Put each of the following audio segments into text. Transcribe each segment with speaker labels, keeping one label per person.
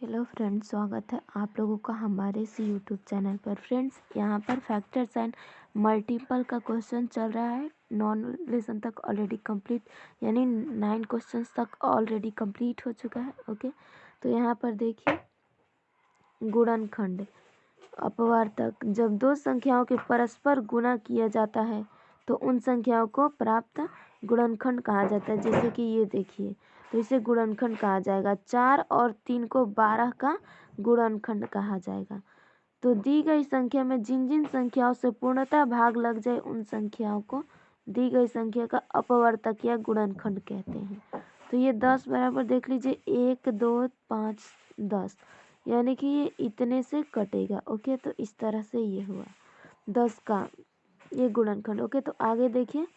Speaker 1: Hello friends, स्वागत है आप लोगों का हमारे इस यूट्यूब चैनल पर। फ्रेंड्स, यहाँ पर फैक्टर्स एंड मल्टीपल का क्वेश्चन चल रहा है। नॉन लेसन तक ऑलरेडी कंप्लीट, यानी 9 क्वेश्चंस तक ऑलरेडी कंप्लीट हो चुका है। ओके, तो यहाँ पर देखिए, गुणनखंड अपवर्तक। जब दो संख्याओं के परस्पर गुणा किया जाता है तो उन संख्याओं को प्राप्त गुणनखंड कहा जाता है। जैसे कि ये देखिए, तो इसे गुणनखंड कहा जाएगा। 4 और 3 को 12 का गुणनखंड कहा जाएगा। तो दी गई संख्या में जिन जिन संख्याओं से पूर्णतः भाग लग जाए उन संख्याओं को दी गई संख्या का अपवर्तक या गुणनखंड कहते हैं। तो ये 10 बराबर देख लीजिए, 1 2 5 10, यानी कि ये इतने से कटेगा। ओके, तो इस तरह से ये हुआ 10 का ये गुणनखंड। ओके, तो आगे देखिए,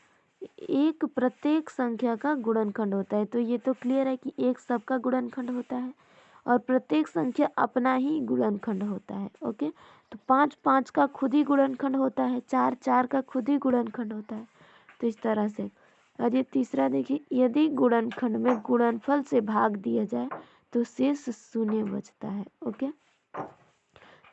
Speaker 1: एक प्रत्येक संख्या का गुणनखंड होता है। तो ये तो क्लियर है कि एक सबका गुणनखंड होता है और प्रत्येक संख्या अपना ही गुणनखंड होता है। ओके, तो 5 5 का खुद ही गुणनखंड होता है, 4 4 का खुद ही गुणनखंड होता है। तो इस तरह से। और ये तीसरा देखिए, यदि गुणनखंड में गुणनफल से भाग दिया जाए तो शेष शून्य बचता है। ओके,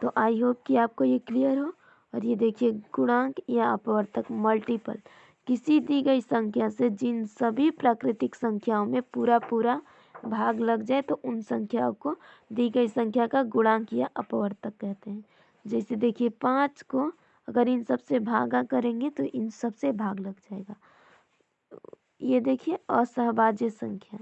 Speaker 1: तो आई होप कि आपको ये क्लियर हो। और ये देखिए, गुणांक या अपवर्तक मल्टीपल, किसी दी गई संख्या से जिन सभी प्राकृतिक संख्याओं में पूरा पूरा भाग लग जाए तो उन संख्याओं को दी गई संख्या का गुणांक या अपवर्तक कहते हैं। जैसे देखिए, 5 को अगर इन सब से भागा करेंगे तो इन सब से भाग लग जाएगा। ये देखिए, असहभाज्य संख्या।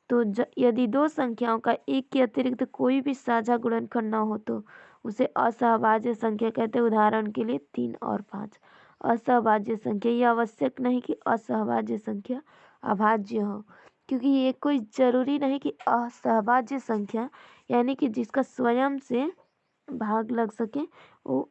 Speaker 1: तो यदि दो संख्याओं का एक के अतिरिक्त कोई भी साझा गुणनखंड न हो तो उसे असहभाज्य संख्या कहते हैं। उदाहरण के लिए 3 और 5 असहभाज्य संख्या। ये आवश्यक नहीं कि असहभाज्य संख्या अभाज्य हो, क्योंकि ये कोई जरूरी नहीं कि असहभाज्य संख्या यानी कि जिसका स्वयं से भाग लग सके वो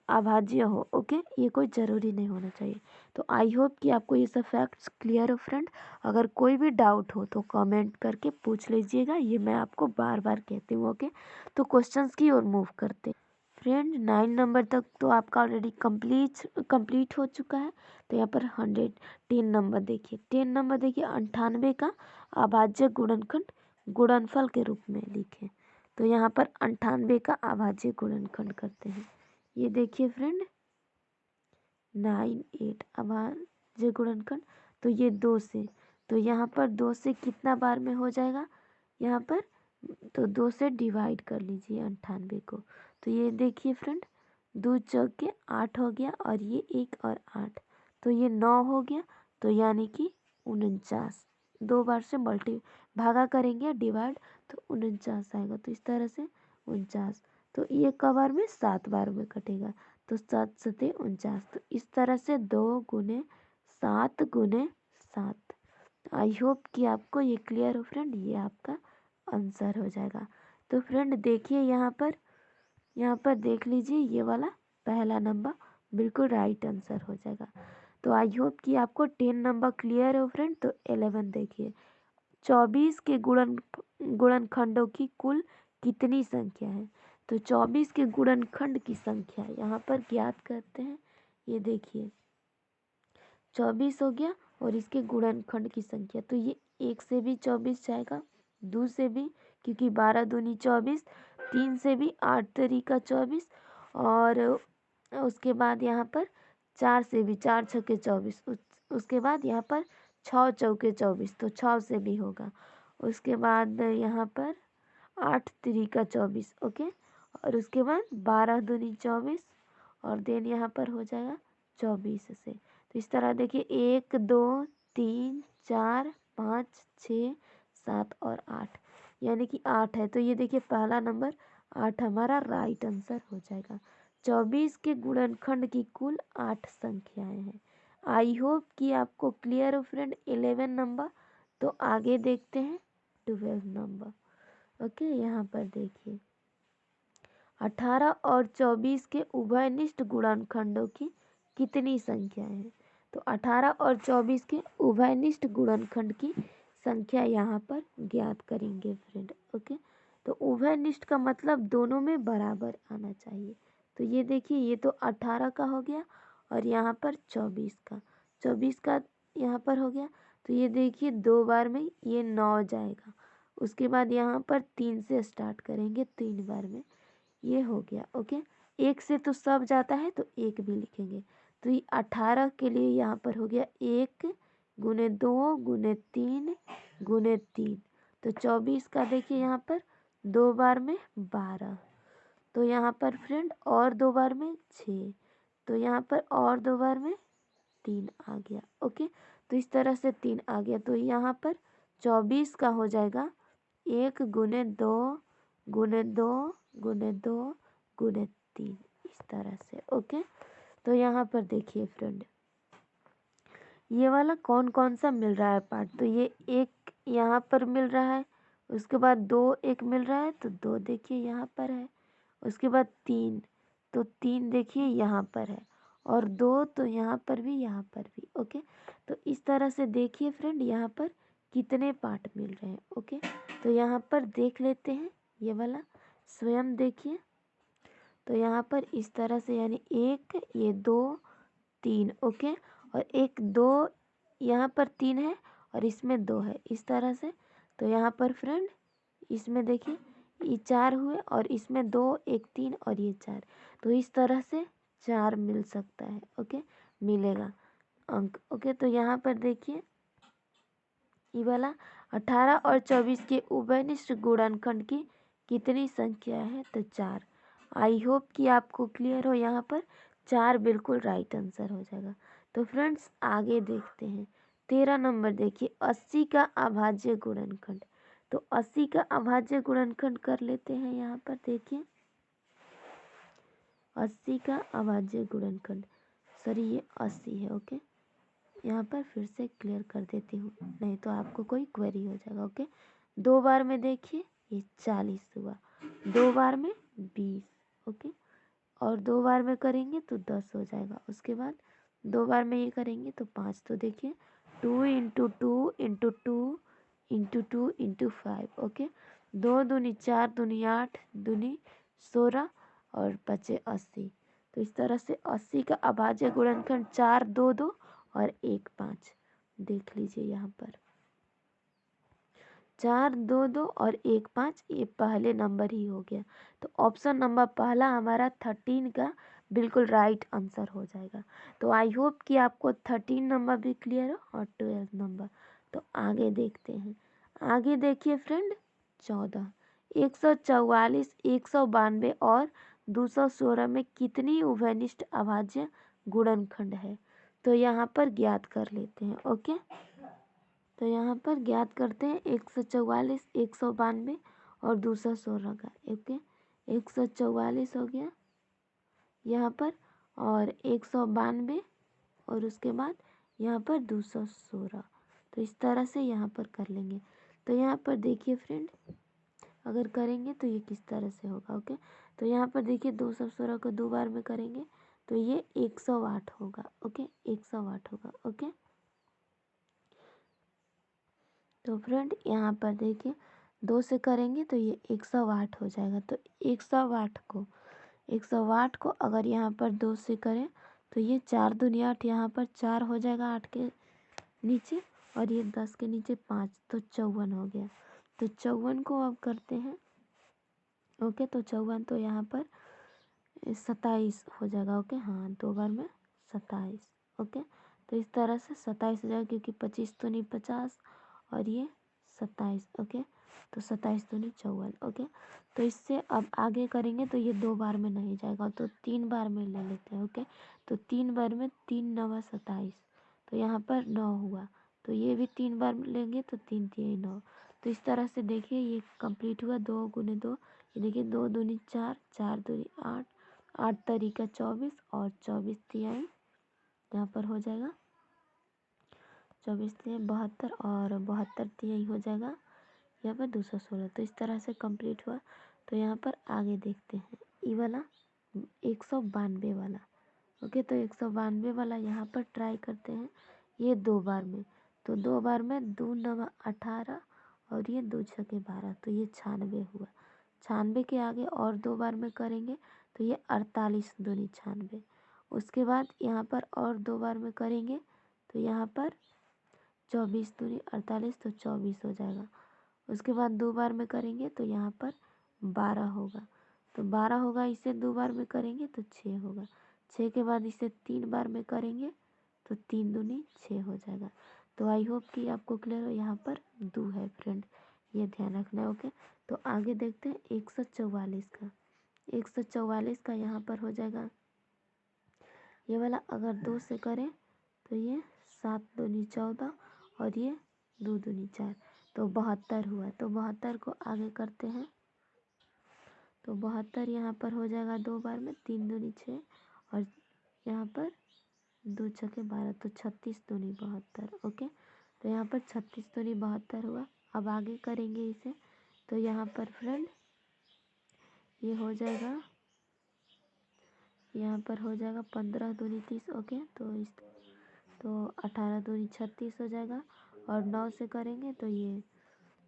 Speaker 1: अभाज्य हो। ओके, ये कोई ज़रूरी नहीं होना चाहिए। तो आई होप कि आपको ये सब फैक्ट्स क्लियर हो फ्रेंड। अगर कोई भी डाउट हो तो कमेंट करके पूछ लीजिएगा, ये मैं आपको बार बार कहती हूँ। ओके, तो क्वेश्चंस की ओर मूव करते हैं। फ्रेंड, 9 नंबर तक तो आपका ऑलरेडी कंप्लीट हो चुका है। तो यहाँ पर 10 नंबर देखिए, 10 नंबर देखिए, 98 का अभाज्य गुणनखंड गुणनफल के रूप में लिखें। तो यहाँ पर 98 का अभाज्य गुणनखंड करते हैं। ये देखिए फ्रेंड, 9 8 अभाज्य गुणनखंड। तो ये 2 से, तो यहाँ पर 2 से कितना बार में हो जाएगा यहाँ पर, तो 2 से डिवाइड कर लीजिए 98 को। तो ये देखिए फ्रेंड, 2 चौके 8 हो गया और ये 1 और 8, तो ये 9 हो गया। तो यानी कि 49, 2 बार से भागा करेंगे डिवाइड तो 49 आएगा। तो इस तरह से 49, तो ये बार में 7 बार में कटेगा। तो 7 सते 49, तो इस तरह से 2 गुने 7 गुने 7। आई होप कि आपको ये क्लियर हो फ्रेंड, ये आपका आंसर हो जाएगा। तो फ्रेंड देखिए, यहाँ पर देख लीजिए, ये वाला पहला नंबर बिल्कुल राइट आंसर हो जाएगा। तो आई होप कि आपको 10 नंबर क्लियर हो फ्रेंड। तो 11 देखिए, 24 के गुणनखंडों की कुल कितनी संख्या है। तो 24 के गुणनखंड की संख्या यहाँ पर ज्ञात करते हैं। ये देखिए, 24 हो गया और इसके गुणनखंड की संख्या, तो ये 1 से भी 24 जाएगा, 2 से भी, क्योंकि 12 दूनी 24, 3 से भी, 8 तरीका 24, और उसके बाद यहाँ पर 4 से भी, 4 छक्के 24, उसके बाद यहाँ पर 6 चौके 24, तो 6 से भी होगा। उसके बाद यहाँ पर 8 तरीका 24। ओके, और उसके बाद 12 दूनी 24 और देन यहाँ पर हो जाएगा 24 से। तो इस तरह देखिए, 1 2 3 4 5 6 7 और 8, यानी कि 8 है। तो ये देखिए, पहला नंबर 8 हमारा राइट आंसर हो जाएगा। 24 के गुणनखंड की कुल 8 संख्याएं हैं। आई होप कि आपको क्लियर हो फ्रेंड 11 नंबर। तो आगे देखते हैं 12 नंबर। ओके, यहाँ पर देखिए, 18 और 24 के उभयनिष्ठ गुणनखंडों की कितनी संख्या है। तो 18 और 24 के उभयनिष्ठ गुणनखंड की संख्या यहाँ पर ज्ञात करेंगे फ्रेंड। ओके, तो उभयनिष्ठ का मतलब दोनों में बराबर आना चाहिए। तो ये देखिए, ये तो 18 का हो गया और यहाँ पर 24 का, 24 का यहाँ पर हो गया। तो ये देखिए, 2 बार में ये 9 जाएगा उसके बाद यहाँ पर 3 से स्टार्ट करेंगे 3 बार में, ये हो गया। ओके, 1 से तो सब जाता है तो 1 भी लिखेंगे। तो ये 18 के लिए यहाँ पर हो गया 1 गुने 2 गुने 3 गुने 3, तो 24 का देखिए यहाँ पर 2 बार में 12, तो यहाँ पर फ्रेंड और 2 बार में 6, तो यहाँ पर और 2 बार में 3 आ गया। ओके, तो इस तरह से 3 आ गया, तो यहाँ पर 24 का हो जाएगा 1 गुने 2 गुने 2 गुने 2 गुने 3, इस तरह से। ओके, तो यहाँ पर देखिए फ्रेंड, ये वाला कौन कौन सा मिल रहा है पार्ट, तो ये 1 यहाँ पर मिल रहा है, उसके बाद 2 1 मिल रहा है तो 2 देखिए यहाँ पर है, उसके बाद 3, तो 3 देखिए यहाँ पर है, और 2 तो यहाँ पर भी, यहाँ पर भी। ओके, तो इस तरह से देखिए फ्रेंड यहाँ पर कितने पार्ट मिल रहे हैं। ओके, तो यहाँ पर देख लेते हैं, ये वाला स्वयं देखिए, तो यहाँ पर इस तरह से, यानी 1 ये 2 3। ओके, और 1 2 यहाँ पर 3 है और इसमें 2 है, इस तरह से। तो यहाँ पर फ्रेंड इसमें देखिए ये 4 हुए और इसमें 2 1 3 और ये 4, तो इस तरह से 4 मिल सकता है। ओके, मिलेगा अंक। ओके, तो यहाँ पर देखिए ये वाला 18 और 24 के उभयनिष्ठ गुणनखंड की कितनी संख्या है, तो 4। आई होप कि आपको क्लियर हो, यहाँ पर 4 बिल्कुल राइट आंसर हो जाएगा। तो फ्रेंड्स आगे देखते हैं, 13 नंबर देखिए, 80 का अभाज्य गुणनखंड। तो 80 का अभाज्य गुणनखंड कर लेते हैं, यहाँ पर देखिए 80 का अभाज्य गुणनखंड, सॉरी ये 80 है। ओके, यहाँ पर फिर से क्लियर कर देती हूँ, नहीं तो आपको कोई क्वेरी हो जाएगा। ओके, 2 बार में देखिए ये 40 हुआ, 2 बार में 20। ओके, और 2 बार में करेंगे तो 10 हो जाएगा, उसके बाद 2 बार में ये करेंगे तो 5, तो देखिए 2 into 2 into 2 into 2 into 5। Okay, 2 दूनी 4 दूनी 8 दूनी 16 और बचे 80। तो इस तरह से 80 का अभाज्य गुणनखंड 4 2 2 और 1 5, देख लीजिए यहाँ पर 4 2 2 और 1 5, ये पहले नंबर ही हो गया। तो ऑप्शन नंबर पहला हमारा 13 का बिल्कुल राइट आंसर हो जाएगा। तो आई होप कि आपको 13 नंबर भी क्लियर हो और 12 नंबर। तो आगे देखते हैं, आगे देखिए फ्रेंड 14, 144 192 और 216 में कितनी उभयनिष्ठ अभाज्य गुणनखंड है, तो यहाँ पर ज्ञात कर लेते हैं। ओके, तो यहाँ पर ज्ञात करते हैं 144 192 और 216 का। ओके, 144 हो गया यहाँ पर, और 192 और उसके बाद यहाँ पर 216, तो इस तरह से यहाँ पर कर लेंगे। तो यहाँ पर देखिए फ्रेंड, अगर करेंगे तो ये किस तरह से होगा। ओके, तो यहाँ पर देखिए 216 को 2 बार में करेंगे तो ये 108 होगा। ओके, 108 होगा। ओके, तो फ्रेंड यहाँ पर देखिए 2 से करेंगे तो ये 108 हो जाएगा। तो 108 को अगर यहाँ पर 2 से करें तो ये 4 दूनी 8, यहाँ पर 4 हो जाएगा 8 के नीचे, और ये 10 के नीचे 5, तो 54 हो गया। तो 54 को अब करते हैं। ओके, तो 54 तो यहाँ पर 27 हो जाएगा। ओके, हाँ 2 बार में 27। ओके, तो इस तरह से 27 हो जाएगा, क्योंकि 25 तो नहीं 50 और ये 27। ओके, तो 27 तो नहीं 54। ओके, तो इससे अब आगे करेंगे तो ये 2 बार में नहीं जाएगा, तो 3 बार में ले लेते हैं। ओके, तो 3 बार में 3 9 27, तो यहाँ पर 9 हुआ, तो ये भी 3 बार में लेंगे तो 3 3 9। तो इस तरह से देखिए ये कंप्लीट हुआ, 2 गुने 2, ये देखिए 2 दूनी 4 4 दूनी 8 8 तरीका 24 और 24 तिहाई यहाँ पर हो जाएगा, 24 तिहाई 72 और 72 तिहाई हो जाएगा यहाँ पर 216। तो इस तरह से कंप्लीट हुआ। तो यहाँ पर आगे देखते हैं, ये वाला 192 वाला। ओके, तो 192 वाला यहाँ पर ट्राई करते हैं, ये 2 बार में, तो 2 बार में 2 9 18 और ये 2 6 12, तो ये 96 हुआ। 96 के आगे और 2 बार में करेंगे तो ये 48 दूनी 96, उसके बाद यहाँ पर और 2 बार में करेंगे तो यहाँ पर 24 दूनी 48, तो 24 हो जाएगा। उसके बाद 2 बार में करेंगे तो यहाँ पर 12 होगा, तो 12 होगा। इसे 2 बार में करेंगे तो 6 होगा। 6 के बाद इसे 3 बार में करेंगे तो 3 दूनी 6 हो जाएगा। तो आई होप कि आपको क्लियर हो। यहाँ पर 2 है फ्रेंड, ये ध्यान रखना है। ओके, तो आगे देखते हैं 144 का। 144 का यहाँ पर हो जाएगा ये वाला, अगर 2 से करें तो ये 7 दूनी 14 और ये 2 दूनी 4, तो 72 हुआ। तो 72 को आगे करते हैं तो 72 यहाँ पर हो जाएगा 2 बार में, 3 दूनी 6 और यहाँ पर 2 छके 12, तो 36 दूनी 72। ओके, तो यहाँ पर 36 दूनी 72 हुआ। अब आगे करेंगे इसे, तो यहाँ पर फ्रेंड ये हो जाएगा, यहाँ पर हो जाएगा 15 दूनी 30। ओके, तो 18 दूनी 36 हो जाएगा। और 9 से करेंगे तो ये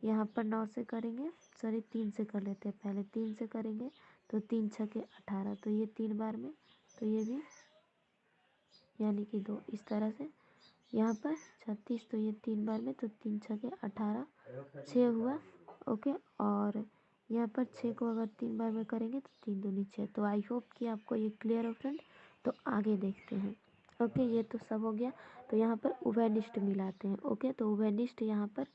Speaker 1: यहाँ पर 9 से करेंगे, सॉरी 3 से कर लेते हैं पहले। 3 से करेंगे तो 3 छके 18, तो ये 3 बार में, तो ये भी यानी कि 2। इस तरह से यहाँ पर 36, तो ये 3 बार में, तो 3 छके 18, 6 हुआ। ओके, और यहाँ पर 6 को अगर 3 बार में करेंगे तो 3 दूनी 6। तो आई होप कि आपको ये क्लियर हो फ्रेंड। तो आगे देखते हैं। ओके, ये तो सब हो गया। तो यहाँ पर उभयनिष्ठ मिलाते हैं। ओके, तो उभयनिष्ठ यहाँ पर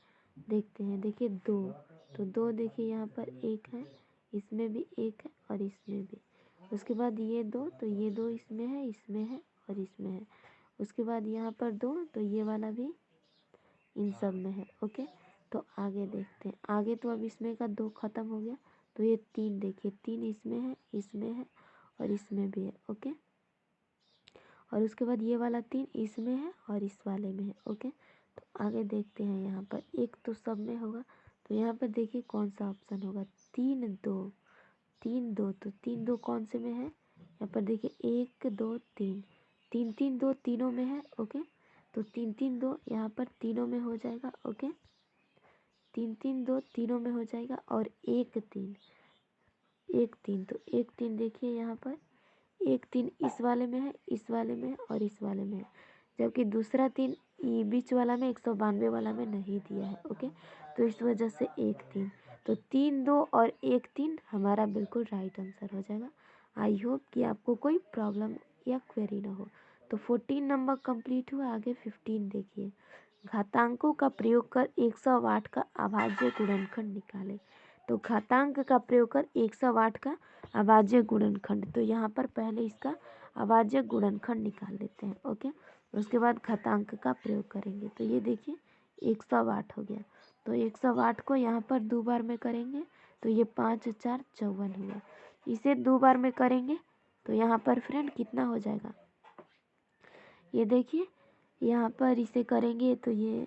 Speaker 1: देखते हैं। देखिए 2, तो 2 देखिए यहाँ पर 1 है, इसमें भी 1 है और इसमें भी। उसके बाद ये 2, तो ये 2 इसमें है और इसमें है। उसके बाद यहाँ पर 2, तो ये वाला भी इन सब में है। ओके, तो आगे देखते हैं। आगे तो अब इसमें का 2 खत्म हो गया, तो ये 3 देखिए, 3 इसमें है और इसमें भी है। ओके, और उसके बाद ये वाला 3 इसमें है और इस वाले में है। ओके, तो आगे देखते हैं। यहाँ पर 1 तो सब में होगा, तो यहाँ पर देखिए कौन सा ऑप्शन होगा। 3 2, 3 2, तो 3 2 कौन से में है, यहाँ पर देखिए 1 2 3, 3 3 2 तीनों में है। ओके, तो 3 3 2 यहाँ पर तीनों में हो जाएगा। ओके, 3 3 2 तीनों में हो जाएगा और 1 3, 1 3, तो 1 3 देखिए यहाँ पर 1 3 इस वाले में है, इस वाले में है और इस वाले में है, जबकि दूसरा 3 बीच वाला में 192 वाला में नहीं दिया है। ओके, तो इस वजह से 1 3, तो 3 2 और 1 3 हमारा बिल्कुल राइट आंसर हो जाएगा। आई होप कि आपको कोई प्रॉब्लम या क्वेरी ना हो। तो 14 नंबर कंप्लीट हुआ। आगे 15 देखिए। घातांकों का प्रयोग कर 108 का अभाज्य गुणनखंड निकालें। तो घातांक का प्रयोग कर 108 का अभाज्य गुणनखंड, तो यहाँ पर पहले इसका अभाज्य गुणनखंड निकाल लेते हैं। ओके, उसके बाद घातांक का प्रयोग करेंगे। तो ये देखिए 108 हो गया, तो 108 को यहाँ पर 2 बार में करेंगे तो ये 5 4 54 हुआ। इसे 2 बार में करेंगे तो यहाँ पर फ्रेंड कितना हो जाएगा, ये देखिए यहाँ पर इसे करेंगे तो ये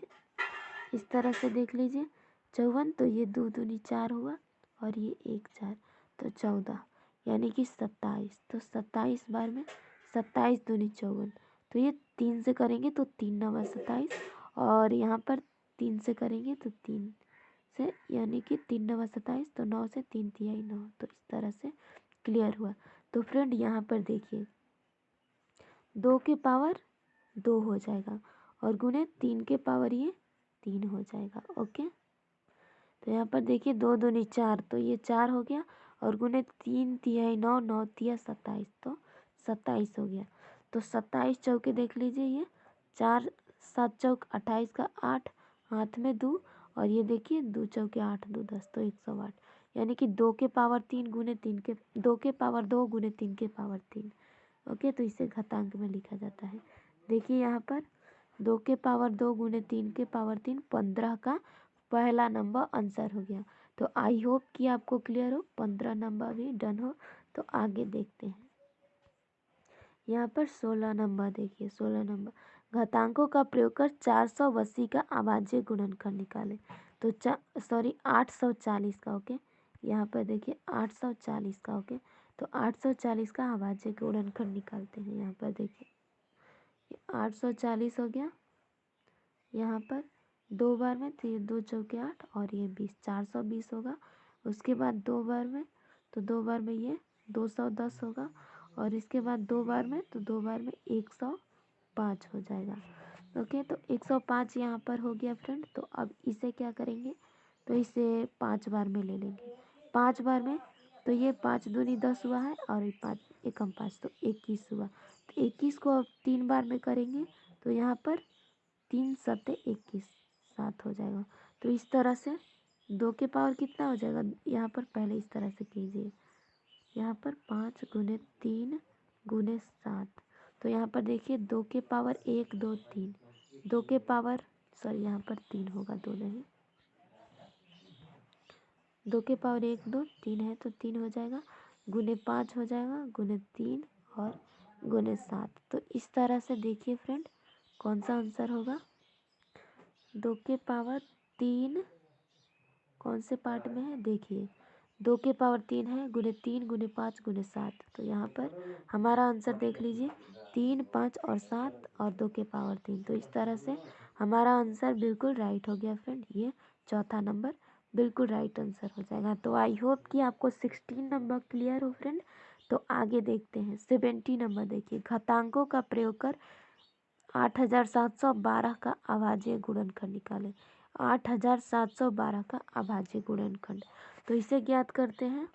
Speaker 1: इस तरह से देख लीजिए 54, तो ये 2 दूनी 4 हुआ और ये 1 4, तो 14 यानी कि 27। तो 27 बार में 27 दूनी 54, तो ये 3 से करेंगे तो 3 9 27, और यहाँ पर 3 से करेंगे तो 3 से यानी कि 3 9 27, तो 9 से 3 तिहाई 9, तो इस तरह से क्लियर हुआ। तो फ्रेंड यहाँ पर देखिए 2 के पावर 2 हो जाएगा और गुने 3 के पावर ये 3 हो जाएगा। ओके, तो यहाँ पर देखिए 2 दूनी 4, तो ये 4 हो गया और गुने 3 तिहाई 9, 9 तिया 27, तो 27 हो गया। तो 27 चौके देख लीजिए, ये 4 7 चौक 28 का 8, हाथ में 2, और ये देखिए 2 चौके 8 2 10, तो 108, यानी कि 2 के पावर 3 गुने 3 के 2 के पावर 2 गुने 3 के पावर 3। ओके, तो इसे घातांक में लिखा जाता है। देखिए यहाँ पर 2 के पावर 2 गुने 3 के पावर 3, 15 का पहला नंबर आंसर हो गया। तो आई होप कि आपको क्लियर हो, 15 नंबर भी डन हो। तो आगे देखते हैं। यहाँ पर 16 नंबर देखिए, 16 नंबर घातांकों का प्रयोग कर 480 का अभाज्य गुणनखंड निकालें। तो 840 का। ओके, यहाँ पर देखिए 840 का। ओके, तो 840 का अभाज्य गुणनखंड निकालते हैं। यहाँ पर देखिए 840 हो गया, यहाँ पर 2 बार में, तो ये 2 चौके 8 और ये 20, 420 होगा। उसके बाद 2 बार में, तो 2 बार में ये 210 होगा, और इसके बाद 2 बार में, तो 2 बार में 105 हो जाएगा। ओके, तो 105 यहाँ पर हो गया फ्रेंड। तो अब इसे क्या करेंगे, तो इसे 5 बार में ले लेंगे। 5 बार में तो ये 5 दूनी 10 हुआ है और ये 5 एकम 5 तो 21 हुआ। तो 21 को अब 3 बार में करेंगे तो यहाँ पर 3 सत्ते 21 7 हो जाएगा। तो इस तरह से 2 के पावर कितना हो जाएगा, यहाँ पर पहले इस तरह से कीजिए, यहाँ पर 5 गुने 3 गुने 7। तो यहाँ पर देखिए 2 के पावर 1 2 3, 2 के पावर सॉरी यहाँ पर 3 होगा, 2 नहीं, 2 के पावर 1 2 3 है तो 3 हो जाएगा, गुने 5 हो जाएगा, गुने 3 और गुने 7। तो इस तरह से देखिए फ्रेंड कौन सा आंसर होगा। 2 के पावर 3 कौन से पार्ट में है देखिए, 2 के पावर 3 है, गुने 3 गुने 5 गुने 7। तो यहाँ पर हमारा आंसर देख लीजिए 3 5 और 7 और 2 के पावर 3। तो इस तरह से हमारा आंसर बिल्कुल राइट हो गया फ्रेंड, ये चौथा नंबर बिल्कुल राइट आंसर हो जाएगा। तो आई होप कि आपको 16 नंबर क्लियर हो फ्रेंड। तो आगे देखते हैं 70 नंबर। देखिए घातांकों का प्रयोग कर 8712 का अभाज्य गुणनखंड निकालें। 8712 का अभाज्य गुणनखंड, तो इसे ज्ञात करते हैं।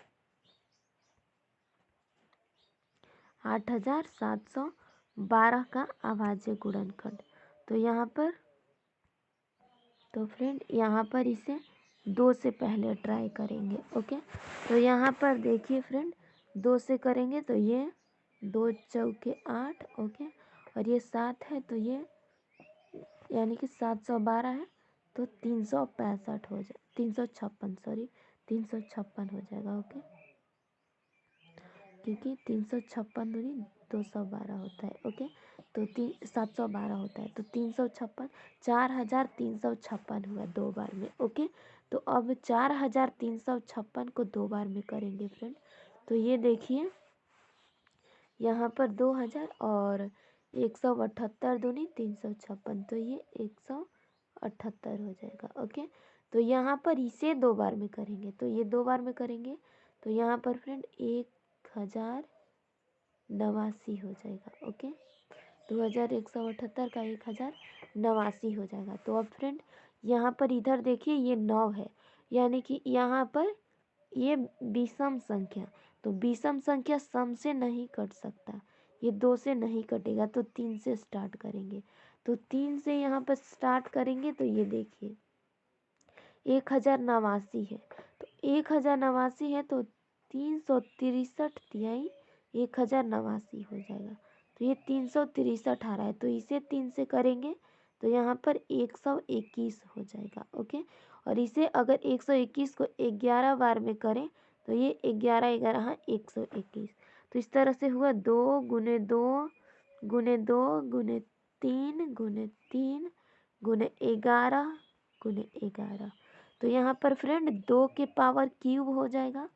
Speaker 1: 8712 का अभाज्य गुणनखंड, तो यहाँ पर तो फ्रेंड यहाँ पर इसे 2 से पहले ट्राई करेंगे। ओके, तो यहाँ पर देखिए फ्रेंड 2 से करेंगे तो ये 2 चौके 8, ओके, और ये 7 है तो ये यानी कि 712 है तो 365 हो जाए, 356 सॉरी 356 हो जाएगा। ओके, क्योंकि 356 दूनी 212 होता है। ओके, तो 712 होता है तो 356 4356 हुआ 2 बार में। ओके, तो अब 4356 को 2 बार में करेंगे फ्रेंड। तो ये देखिए यहाँ पर 2000 और 178 दूनी 356, तो ये 178 हो जाएगा। ओके, तो यहाँ पर इसे 2 बार में करेंगे तो ये 2 बार में करेंगे तो यहाँ पर फ्रेंड 1089 हो जाएगा। ओके, 2178 का 1089 हो जाएगा। तो अब फ्रेंड यहाँ पर इधर देखिए ये 9 है, यानी कि यहाँ पर ये विषम संख्या, तो विषम संख्या सम से नहीं कट सकता, ये 2 से नहीं कटेगा तो 3 से स्टार्ट करेंगे। तो 3 से यहाँ पर स्टार्ट करेंगे तो ये देखिए 1089 है, तो 1089 है तो 363 तिहाई 1089 हो जाएगा। तो ये 363 आ रहा है तो इसे 3 से करेंगे तो यहाँ पर 121 हो जाएगा। ओके, और इसे अगर 121 को 11 बार में करें तो ये 11 11 121। तो इस तरह से हुआ 2 गुने 2 गुने 2 गुने 3 गुने 3 गुने 11 गुने 11। तो यहाँ पर फ्रेंड 2 के पावर क्यूब हो जाएगा।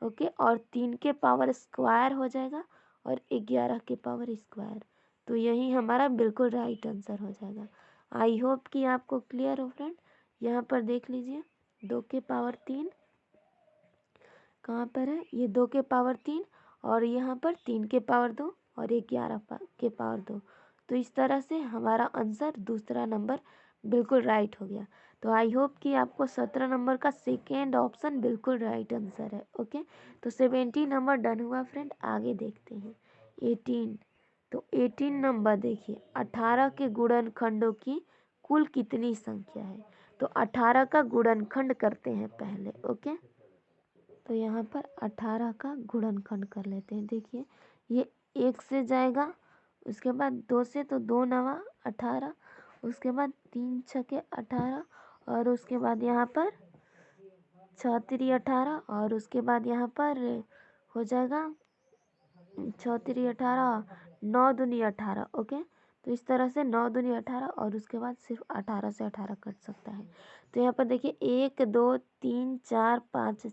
Speaker 1: ओके, और 3 के पावर स्क्वायर हो जाएगा और 11 के पावर स्क्वायर। तो यही हमारा बिल्कुल राइट आंसर हो जाएगा। आई होप कि आपको क्लियर हो फ्रेंड। यहाँ पर देख लीजिए 2 के पावर 3 कहाँ पर है, ये 2 के पावर 3 और यहाँ पर 3 के पावर 2 और 11 के पावर 2। तो इस तरह से हमारा आंसर दूसरा नंबर बिल्कुल राइट हो गया। तो आई होप कि आपको 17 नंबर का सेकेंड ऑप्शन बिल्कुल राइट आंसर है। ओके, तो 17 नंबर डन हुआ फ्रेंड। आगे देखते हैं 18। तो 18 नंबर देखिए 18 के गुणनखंडों की कुल कितनी संख्या है। तो 18 का गुणनखंड करते हैं पहले। ओके, तो यहाँ पर 18 का गुणनखंड कर लेते हैं। देखिए ये 1 से जाएगा, उसके बाद 2 से तो 2 नवा 18, उसके बाद 3 छके 18 और उसके बाद यहाँ पर 6 तिरी 18 और उसके बाद यहाँ पर हो जाएगा 6 तिरी 18 9 दूनी 18। ओके, तो इस तरह से 9 दूनी 18 और उसके बाद सिर्फ 18 से 18 कट सकता है। तो यहाँ पर देखिए 1 2 3 4 5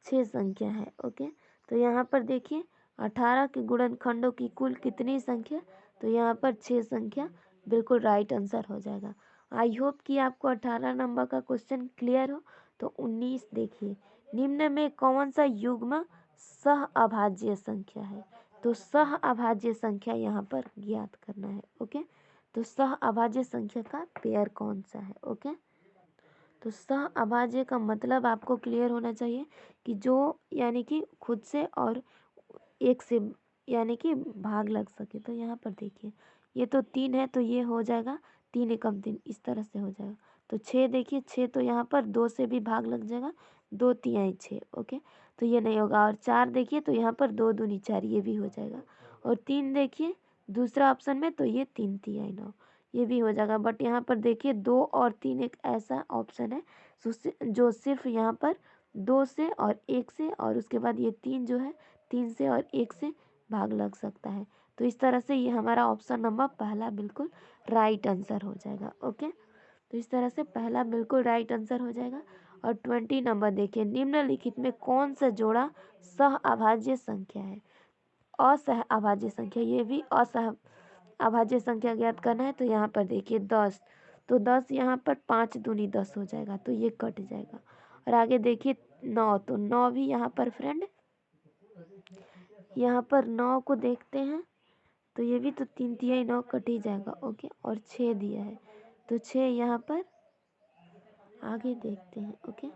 Speaker 1: 6 संख्या है। ओके, तो यहाँ पर देखिए 18 के गुणनखंडों की कुल कितनी संख्या, तो यहाँ पर 6 संख्या बिल्कुल राइट आंसर हो जाएगा। आई होप कि आपको 18 नंबर का क्वेश्चन क्लियर हो। तो 19 देखिए निम्न में कौन सा युग्म सह अभाज्य संख्या है। तो सह अभाज्य संख्या यहाँ पर ज्ञात करना है। ओके, तो सह अभाज्य संख्या का पेयर कौन सा है। ओके, तो सह अभाज्य का मतलब आपको क्लियर होना चाहिए कि जो यानी कि खुद से और एक से यानी कि भाग लग सके। तो यहाँ पर देखिए ये तो 3 है तो ये हो जाएगा 3 एकम 3, इस तरह से हो जाएगा। तो 6 देखिए 6 तो यहाँ पर 2 से भी भाग लग जाएगा, 2 तिहाई 6। ओके, तो ये नहीं होगा। और 4 देखिए तो यहाँ पर 2 दूनी 4, ये भी हो जाएगा। और 3 देखिए दूसरा ऑप्शन में, तो ये 3 तिहाई 9, ये भी हो जाएगा। बट यहाँ पर देखिए 2 और 3 एक ऐसा ऑप्शन है जो सिर्फ यहाँ पर 2 से और 1 से, और उसके बाद ये 3 जो है 3 से और 1 से भाग लग सकता है। तो इस तरह से ये हमारा ऑप्शन नंबर पहला बिल्कुल राइट आंसर हो जाएगा। ओके, तो इस तरह से पहला बिल्कुल राइट आंसर हो जाएगा। और 20 नंबर देखिए, निम्नलिखित में कौन सा जोड़ा सह अभाज्य संख्या है? असह अभाज्य संख्या, ये भी असह अभाज्य संख्या ज्ञात करना है। तो यहाँ पर देखिए 10, तो 10 यहाँ पर 5 दूनी 10 हो जाएगा, तो ये कट जाएगा। और आगे देखिए 9, तो 9 भी यहाँ पर फ्रेंड, यहाँ पर 9 को देखते हैं तो ये भी तो 3 तिहाई 9 कट ही जाएगा। ओके, और 6 दिया है तो 6 यहाँ पर आगे देखते हैं। ओके,